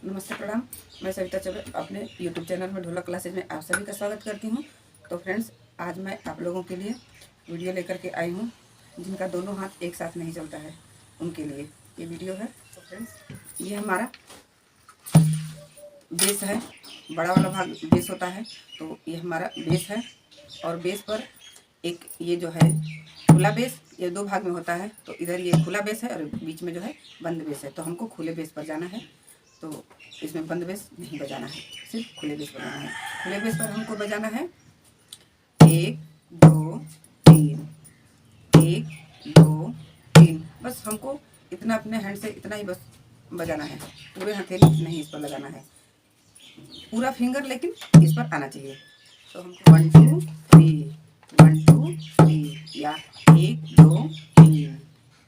नमस्ते प्रणाम। मैं सविता चौबे अपने YouTube चैनल में ढोलक क्लासेज में आप सभी का स्वागत करती हूँ। तो फ्रेंड्स, आज मैं आप लोगों के लिए वीडियो लेकर के आई हूँ जिनका दोनों हाथ एक साथ नहीं चलता है, उनके लिए ये वीडियो है। तो फ्रेंड्स, ये हमारा बेस है, बड़ा वाला भाग बेस होता है। तो ये हमारा बेस है और बेस पर एक ये जो है खुला बेस, ये दो भाग में होता है। तो इधर ये खुला बेस है और बीच में जो है बंद बेस है। तो हमको खुले बेस पर जाना है, तो इसमें बंद बेस नहीं बजाना है, सिर्फ खुले बेस बजाना है। खुले बेस पर हमको बजाना है 1 2 3, 1 2 3। बस हमको इतना अपने हैंड से इतना ही बस बजाना है, पूरे हथेली नहीं इस पर लगाना है, पूरा फिंगर लेकिन इस पर आना चाहिए। तो हमको 1 2 3 1 2 3 या 1 2 3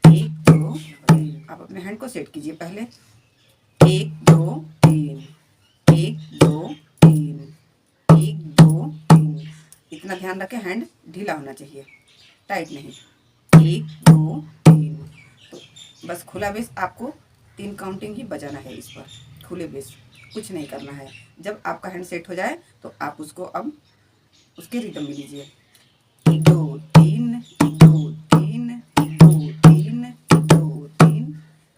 1 2 3। आप अपने हैंड को सेट कीजिए पहले 1 2 3 1 2 3 1 2 3। इतना ध्यान रखें, हैंड ढीला होना चाहिए, टाइट नहीं। 1 2 3। तो बस खुला बेस आपको 3 काउंटिंग ही बजाना है इस पर, खुले बेस कुछ नहीं करना है। जब आपका हैंड सेट हो जाए तो आप उसको अब उसके रिदम में लीजिए 1 2 3 1 2 3 1 2 3 1 2 3।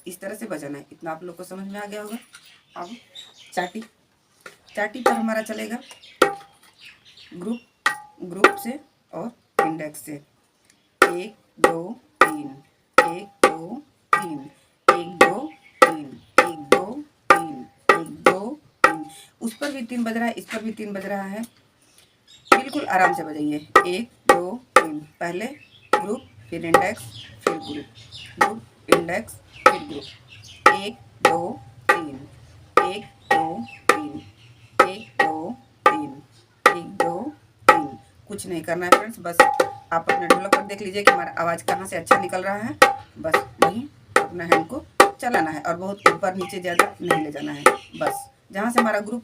इस तरह से बजाना है। इतना आप लोग को समझ में आ गया होगा। अब चाटी पर हमारा चलेगा ग्रुप से और इंडेक्स से 1 2 3 1 2 3 1 2 3 1 2 3 1 2 3। उस पर भी 3 बज रहा है, इस पर भी 3 बज रहा है। बिल्कुल आराम से बजाइए 1 2 3। पहले ग्रुप, फिर इंडेक्स, फिर ग्रुप इंडेक्स, फिर ग्रुप। 1 2 3 1 2 3 1 2 3 1 2 3। कुछ नहीं करना है फ्रेंड्स। बस आप अपने ढोलक पर देख लीजिए कि हमारा आवाज़ कहाँ से अच्छा निकल रहा है। बस वहीं अपना हैंड को चलाना है और बहुत ऊपर नीचे ज़्यादा नहीं ले जाना है। बस जहाँ से हमारा ग्रुप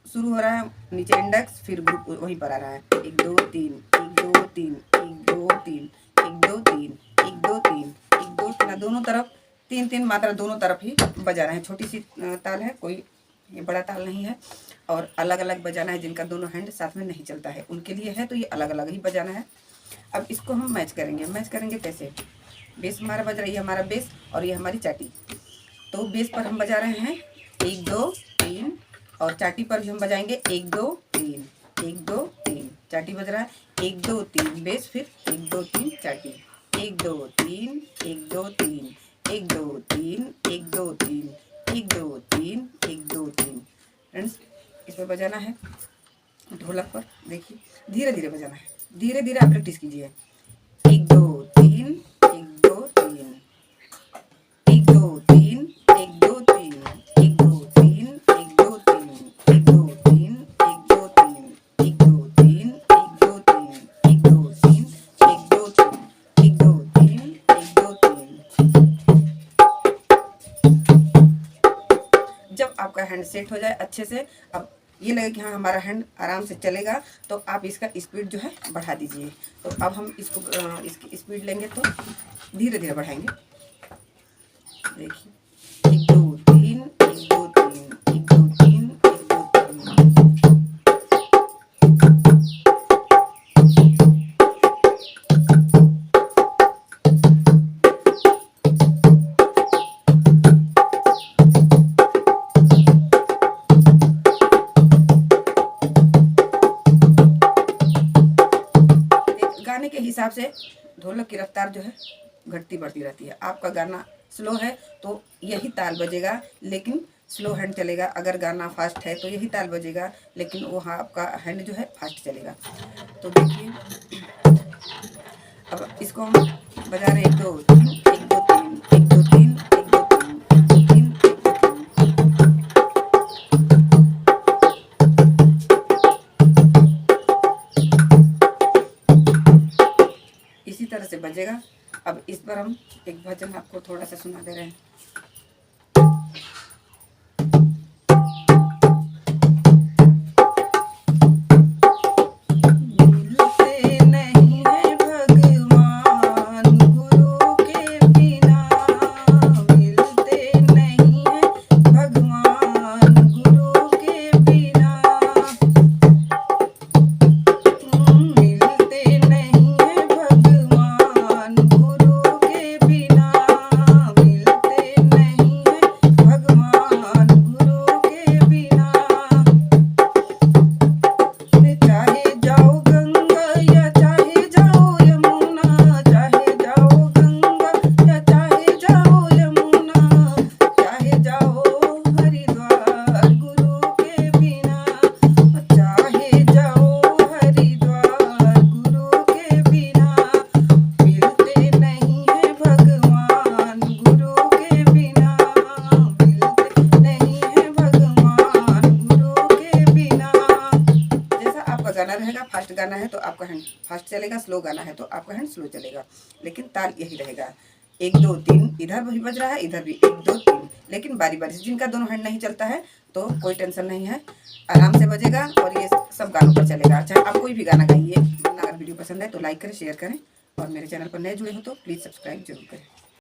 शुरू हो रहा है, नीचे इंडेक्स, फिर ग्रुप वहीं पर आ रहा है। 1 2 3 1 2 3 1 2 3 1 2 3 1 2 3 1 2 3। दोनों तरफ 3-3 मात्रा दोनों तरफ ही बजाना है। छोटी सी ताल है, कोई ये बड़ा ताल नहीं है। और अलग अलग बजाना है। जिनका दोनों हैंड साथ में नहीं चलता है उनके लिए है, तो ये अलग अलग ही बजाना है। अब इसको हम मैच करेंगे कैसे? बेस हमारा बज रही है, हमारा बेस और ये हमारी चाटी। तो बेस पर हम बजा रहे हैं 1 2 3 और चाटी पर भी हम बजाएंगे 1 2 3 1 2 3। चाटी बज रहा है 1 2 3 बेस, फिर 1 2 3 चाटी, 1 2 3 1 2 3 1 2 3 1 2 3 1 2 3 1 2 3। फ्रेंड्स, इस पर बजाना है ढोलक पर। देखिए धीरे धीरे बजाना है, धीरे धीरे आप प्रैक्टिस कीजिए। 1 2 3 1 2 3 1 2 3 1 2 3 1 2 3 1 2 3 1 2 3 1 2 3 1 2 3 1 2 3 1 2 3 1 2 3 1 2 3 1 2 3। जब आपका हैंड सेट हो जाए अच्छे से, अब ये लगे कि हाँ हमारा हैंड आराम से चलेगा, तो आप इसका स्पीड जो है बढ़ा दीजिए। तो अब हम इसको इसकी स्पीड लेंगे तो धीरे धीरे बढ़ाएंगे। देखिए 1 2 3 1 2 3 1 2 3 1 2 3। गाने के हिसाब से ढोलक की रफ्तार जो है घटती बढ़ती रहती है। आपका गाना स्लो है तो यही ताल बजेगा, लेकिन स्लो हैंड चलेगा। अगर गाना फास्ट है तो यही ताल बजेगा, लेकिन वहाँ आपका हैंड जो है फास्ट चलेगा। तो देखिए अब इसको हम बजा रहे 1 2 3 1 2 3 1 2 3 1 2 3 1 2 3 1 2 3। इसी तरह से बजेगा। अब इस पर हम एक भजन आपको थोड़ा सा सुना दे रहे हैं। मिलते नहीं है भगवान गुरु के बिना, मिलते नहीं है भगवान आपका हैंड फास्ट चलेगा, स्लो गाना है तो आपका हैंड स्लो चलेगा, लेकिन ताल यही रहेगा। 1 2 3, इधर भी बज रहा है, इधर भी 1 2 3, लेकिन बारी बारी से। जिनका दोनों हैंड नहीं चलता है तो कोई टेंशन नहीं है, आराम से बजेगा और ये सब गानों पर चलेगा। चाहे आप कोई भी गाना गाइए। अगर वीडियो पसंद है तो लाइक करें, शेयर करें, और मेरे चैनल पर नए जुड़े हो तो प्लीज़ सब्सक्राइब जरूर करें।